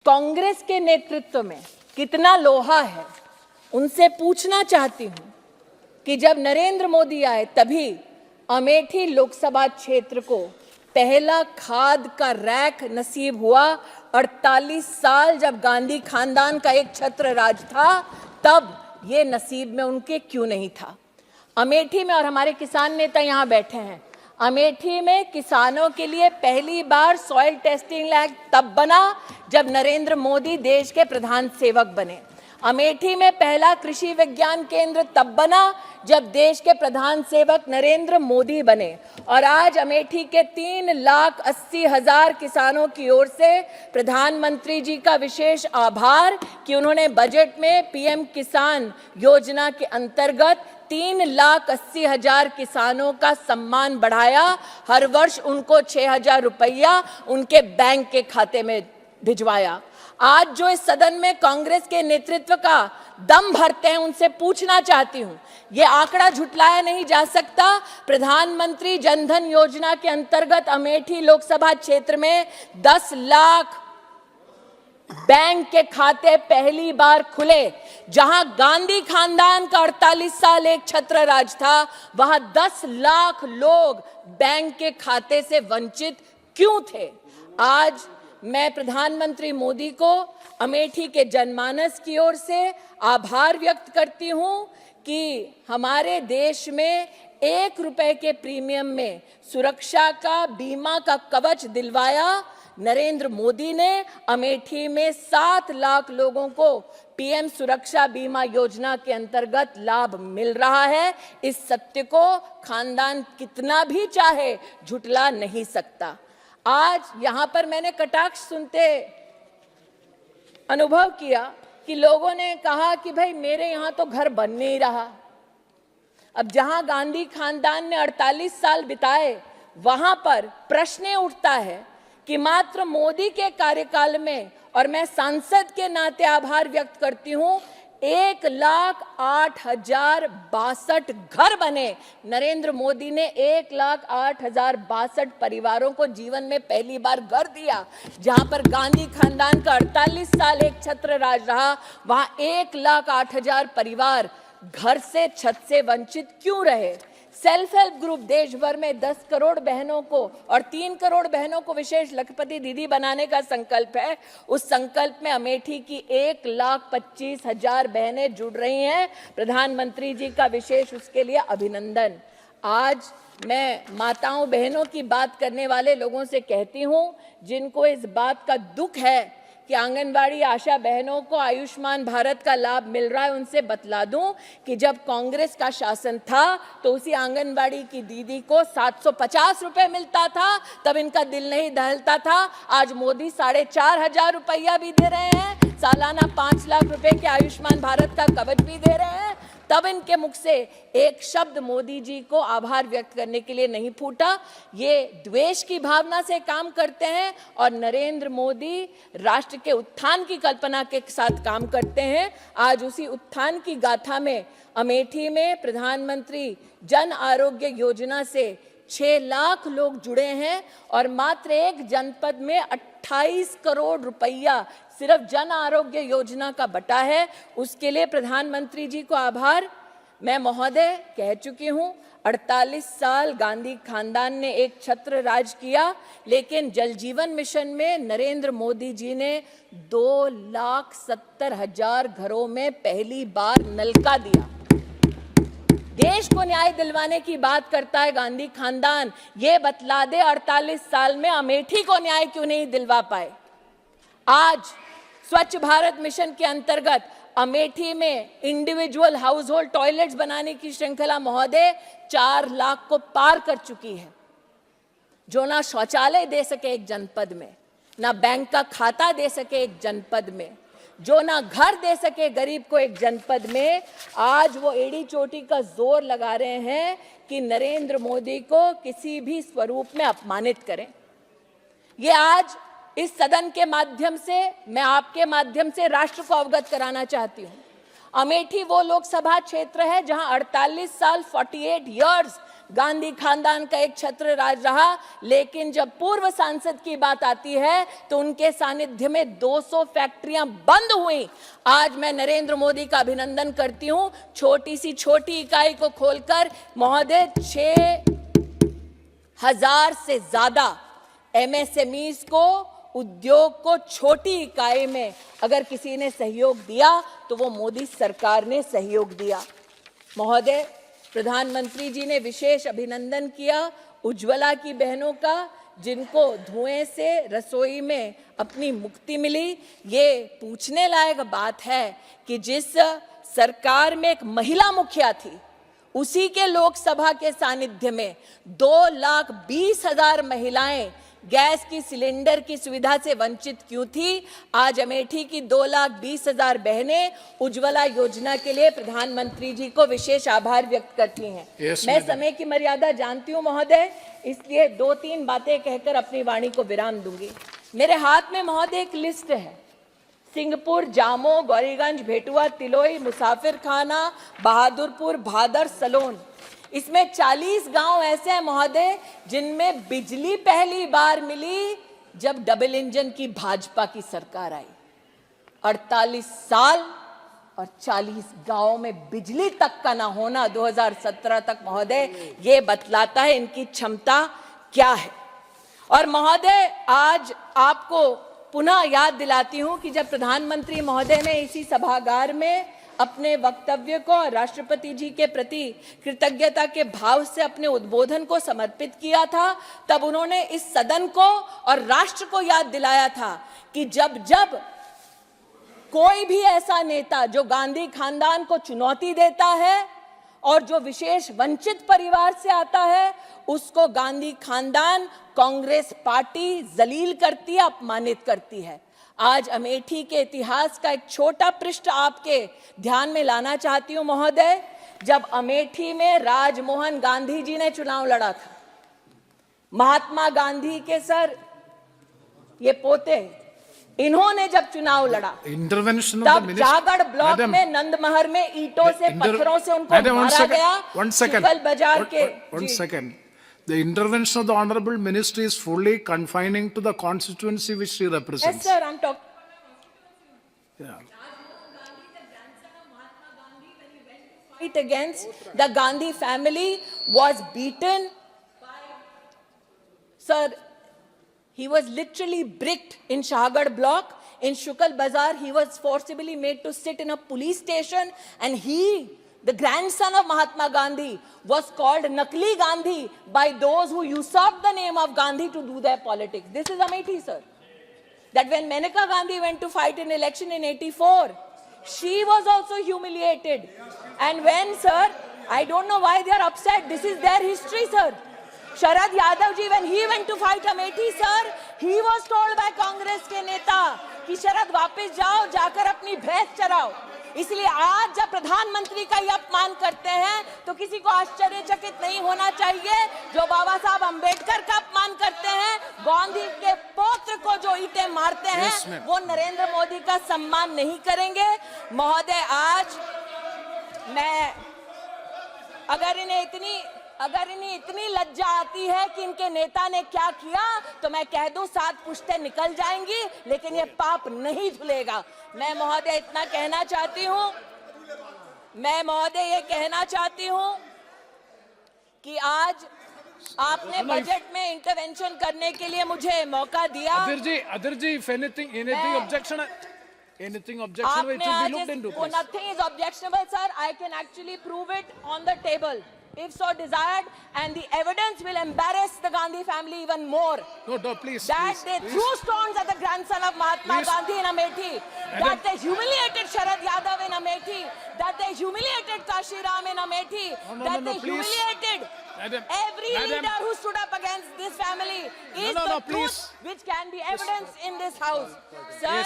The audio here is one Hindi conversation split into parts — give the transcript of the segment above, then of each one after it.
कांग्रेस के नेतृत्व में कितना लोहा है, उनसे पूछना चाहती हूं कि जब नरेंद्र मोदी आए तभी अमेठी लोकसभा क्षेत्र को पहला खाद का रैक नसीब हुआ। 48 साल जब गांधी खानदान का एक छत्र राज था तब ये नसीब में उनके क्यों नहीं था। अमेठी में, और हमारे किसान नेता यहाँ बैठे हैं, अमेठी में किसानों के लिए पहली बार सॉइल टेस्टिंग लैब तब बना जब नरेंद्र मोदी देश के प्रधान सेवक बने। अमेठी में पहला कृषि विज्ञान केंद्र तब बना जब देश के प्रधान सेवक नरेंद्र मोदी बने। और आज अमेठी के 3,80,000 किसानों की ओर से प्रधानमंत्री जी का विशेष आभार कि उन्होंने बजट में पीएम किसान योजना के अंतर्गत 3,80,000 किसानों का सम्मान बढ़ाया। हर वर्ष उनको 6,000 रुपया उनके बैंक के खाते में भिजवाया। आज जो इस सदन में कांग्रेस के नेतृत्व का दम भरते हैं, उनसे पूछना चाहती हूं, ये आंकड़ा झुटलाया नहीं जा सकता। प्रधानमंत्री जनधन योजना के अंतर्गत अमेठी लोकसभा क्षेत्र में 10 लाख बैंक के खाते पहली बार खुले। जहां गांधी खानदान का 48 साल एक छत्र राज था, वहां 10 लाख लोग बैंक के खाते से वंचित क्यों थे। आज मैं प्रधानमंत्री मोदी को अमेठी के जनमानस की ओर से आभार व्यक्त करती हूं कि हमारे देश में 1 रुपए के प्रीमियम में सुरक्षा का, बीमा का कवच दिलवाया। नरेंद्र मोदी ने अमेठी में 7 लाख लोगों को पीएम सुरक्षा बीमा योजना के अंतर्गत लाभ मिल रहा है। इस सत्य को खानदान कितना भी चाहे झुटला नहीं सकता। आज यहां पर मैंने कटाक्ष सुनते अनुभव किया कि लोगों ने कहा कि भाई मेरे यहां तो घर बन नहीं रहा। अब जहां गांधी खानदान ने 48 साल बिताए, वहां पर प्रश्न उठता है कि मात्र मोदी के कार्यकाल में, और मैं सांसद के नाते आभार व्यक्त करती हूं, 1,08,062 घर बने। नरेंद्र मोदी ने 1,08,062 परिवारों को जीवन में पहली बार घर दिया। जहां पर गांधी खानदान का 48 साल एक छत्र राज रहा, वहां 1,08,000 परिवार घर से, छत से वंचित क्यों रहे। सेल्फ हेल्प ग्रुप देश भर में 10 करोड़ बहनों को और 3 करोड़ बहनों को विशेष लखपति दीदी बनाने का संकल्प है। उस संकल्प में अमेठी की 1,25,000 बहनें जुड़ रही हैं। प्रधानमंत्री जी का विशेष उसके लिए अभिनंदन। आज मैं माताओं बहनों की बात करने वाले लोगों से कहती हूं, जिनको इस बात का दुख है कि आंगनबाड़ी आशा बहनों को आयुष्मान भारत का लाभ मिल रहा है, उनसे बतला दूं कि जब कांग्रेस का शासन था तो उसी आंगनबाड़ी की दीदी को 750 रुपए मिलता था, तब इनका दिल नहीं दहलता था। आज मोदी 4,500 रुपया भी दे रहे हैं, सालाना 5 लाख रुपए के आयुष्मान भारत का कवच भी दे रहे हैं, तब इनके मुख से एक शब्द मोदी जी को आभार व्यक्त करने के लिए नहीं फूटा। ये द्वेष की भावना से काम करते हैं और नरेंद्र मोदी राष्ट्र के उत्थान की कल्पना के साथ काम करते हैं। आज उसी उत्थान की गाथा में अमेठी में प्रधानमंत्री जन आरोग्य योजना से 6 लाख लोग जुड़े हैं और मात्र एक जनपद में 28 करोड़ रुपया सिर्फ जन आरोग्य योजना का बटा है। उसके लिए प्रधानमंत्री जी को आभार। मैं महोदय कह चुकी हूँ, 48 साल गांधी खानदान ने एक छत्र राज किया, लेकिन जल जीवन मिशन में नरेंद्र मोदी जी ने 2,70,000 घरों में पहली बार नलका दिया। देश को न्याय दिलवाने की बात करता है गांधी खानदान। ये बतला दे 48 साल में अमेठी को न्याय क्यों नहीं दिलवा पाए। आज स्वच्छ भारत मिशन के अंतर्गत अमेठी में इंडिविजुअल हाउस होल्ड टॉयलेट्स बनाने की श्रृंखला महोदय 4 लाख को पार कर चुकी है। जो ना शौचालय दे सके एक जनपद में, ना बैंक का खाता दे सके एक जनपद में, जो ना घर दे सके गरीब को एक जनपद में, आज वो एड़ी चोटी का जोर लगा रहे हैं कि नरेंद्र मोदी को किसी भी स्वरूप में अपमानित करें। ये आज इस सदन के माध्यम से, मैं आपके माध्यम से राष्ट्र को अवगत कराना चाहती हूं। अमेठी वो लोकसभा क्षेत्र है जहां 48 साल 48 इयर्स गांधी खानदान का एक छत्र राज रहा, लेकिन जब पूर्व सांसद की बात आती है तो उनके सानिध्य में 200 फैक्ट्रियां बंद हुई। आज मैं नरेंद्र मोदी का अभिनंदन करती हूं, छोटी सी छोटी इकाई को खोलकर महोदय 6,000 से ज्यादा एमएसएमईज को, उद्योग को छोटी इकाई में अगर किसी ने सहयोग दिया तो वो मोदी सरकार ने सहयोग दिया। महोदय, प्रधानमंत्री जी ने विशेष अभिनंदन किया उज्ज्वला की बहनों का, जिनको धुएं से रसोई में अपनी मुक्ति मिली। ये पूछने लायक बात है कि जिस सरकार में एक महिला मुखिया थी, उसी के लोकसभा के सानिध्य में 2,20,000 महिलाएं गैस की सिलेंडर की सुविधा से वंचित क्यों थी? आज अमेठी की 2,20,000 बहनें उज्ज्वला योजना के लिए प्रधानमंत्री जी को विशेष आभार व्यक्त करती हैं। मैं समय की मर्यादा जानती हूं महोदय, इसलिए 2-3 बातें कहकर अपनी वाणी को विराम दूंगी। मेरे हाथ में महोदय एक लिस्ट है। सिंहपुर, जामो, गौरीगंज, भेटुआ, तिलोई, मुसाफिर खाना, बहादुरपुर, भादर, सलोन, इसमें 40 गांव ऐसे हैं महोदय जिनमें बिजली पहली बार मिली जब डबल इंजन की भाजपा की सरकार आई। 48 साल और 40 गांवों में बिजली तक का ना होना 2017 तक महोदय, ये बतलाता है इनकी क्षमता क्या है। और महोदय, आज आपको पुनः याद दिलाती हूं कि जब प्रधानमंत्री महोदय ने इसी सभागार में अपने वक्तव्य को राष्ट्रपति जी के प्रति कृतज्ञता के भाव से अपने उद्बोधन को समर्पित किया था, तब उन्होंने इस सदन को और राष्ट्र को याद दिलाया था कि जब जब कोई भी ऐसा नेता जो गांधी खानदान को चुनौती देता है और जो विशेष वंचित परिवार से आता है, उसको गांधी खानदान, कांग्रेस पार्टी जलील करती है, अपमानित करती है। आज अमेठी के इतिहास का एक छोटा पृष्ठ आपके ध्यान में लाना चाहती हूं महोदय। जब अमेठी में राजमोहन गांधी जी ने चुनाव लड़ा था, महात्मा गांधी के सर ये पोते, इन्होंने जब चुनाव लड़ा, तब जागड़ ब्लॉक में नंदमहर में ईंटों से, पत्थरों से उनको मारा गया। शुक्ल बाजार के The intervention of the Honorable Minister is fully confining to the constituency which she represents. Yes, sir, I'm talking. Yeah. Fight against the Gandhi family was beaten. Sir, he was literally bricked in Shahagad block. In Shukal Bazar, he was forcibly made to sit in a police station, and he, the grandson of Mahatma Gandhi, was called Nakli Gandhi by those who usurped the name of Gandhi to do their politics. This is Amethi, sir. That when Maneka Gandhi went to fight in election in 84, she was also humiliated. And when, sir, I don't know why they are upset. This is their history, sir. Sharad Yadav ji, when he went to fight Amethi, sir, he was told by Congress के नेता कि शरद वापस जाओ, जाकर अपनी भैंस चराओ। इसलिए आज जब प्रधानमंत्री का ये अपमान करते हैं तो किसी को आश्चर्यचकित नहीं होना चाहिए। जो बाबा साहब अंबेडकर का अपमान करते हैं, गांधी के पौत्र को जो ईंटें मारते हैं, वो नरेंद्र मोदी का सम्मान नहीं करेंगे। महोदय, आज मैं अगर इन्हें इतनी लज्जा आती है कि इनके नेता ने क्या किया, तो मैं कह दूं 7 पुश्तें निकल जाएंगी, लेकिन ये पाप नहीं धुलेगा। मैं महोदय इतना कहना चाहती हूं, ये कहना चाहती हूं कि आज आपने बजट में इंटरवेंशन करने के लिए मुझे मौका दिया। Adhir ji, if anything objection, it will be looked into. Nothing is objectionable, sir. I can actually prove it on the table, if so desired, and the evidence will embarrass the Gandhi family even more. No, please. They threw stones at the grandson of Mahatma Gandhi in Amethi. That they humiliated Sharad Yadav in Amethi. That they humiliated Kashi Ram in Amethi. They humiliated every leader who stood up against this family. Is the truth which can be evidence in this house, sir?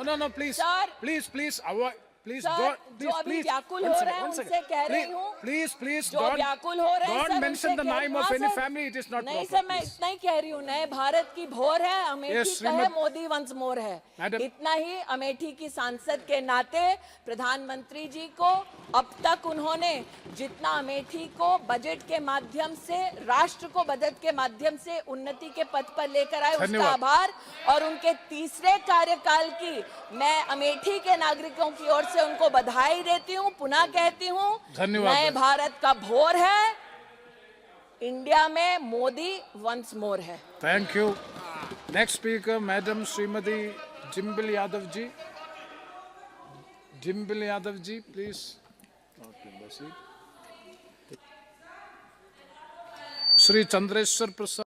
No, please. Sir. Please, avoid. please sir, don't, जो please, अभी please, व्याकुल one हो second, रहे हैं, one second. उनसे कह रही हूँ, Please, जो व्याकुल हो रहे हैं, don't सर, mention उनसे the कह- name हाँ, of any sir, family. It is not नहीं proper. सर, मैं Please. इतना ही कह रही हूँ, नए भारत की भोर है, अमेठी Yes, कहे, श्रीमती- मोदी वंस मोर है। Madam- इतना ही अमेठी की सांसद के नाते प्रधानमंत्री जी को अब तक उन्होंने जितना अमेठी को बजट के माध्यम से, राष्ट्र को बजट के माध्यम से उन्नति के पथ पर लेकर आए, उसका धन्यवाद। आभार। और उनके तीसरे कार्यकाल की मैं अमेठी के नागरिकों की ओर से उनको बधाई देती हूँ, पुनः कहती हूँ, धन्यवाद। नए भारत का भोर है, इंडिया में मोदी वंस मोर है। Thank you. Next speaker, Madam Srimati Jimbil Yadav ji. Jimbil Yadav ji, please. Okay, Shri Chandreshwar Prasad.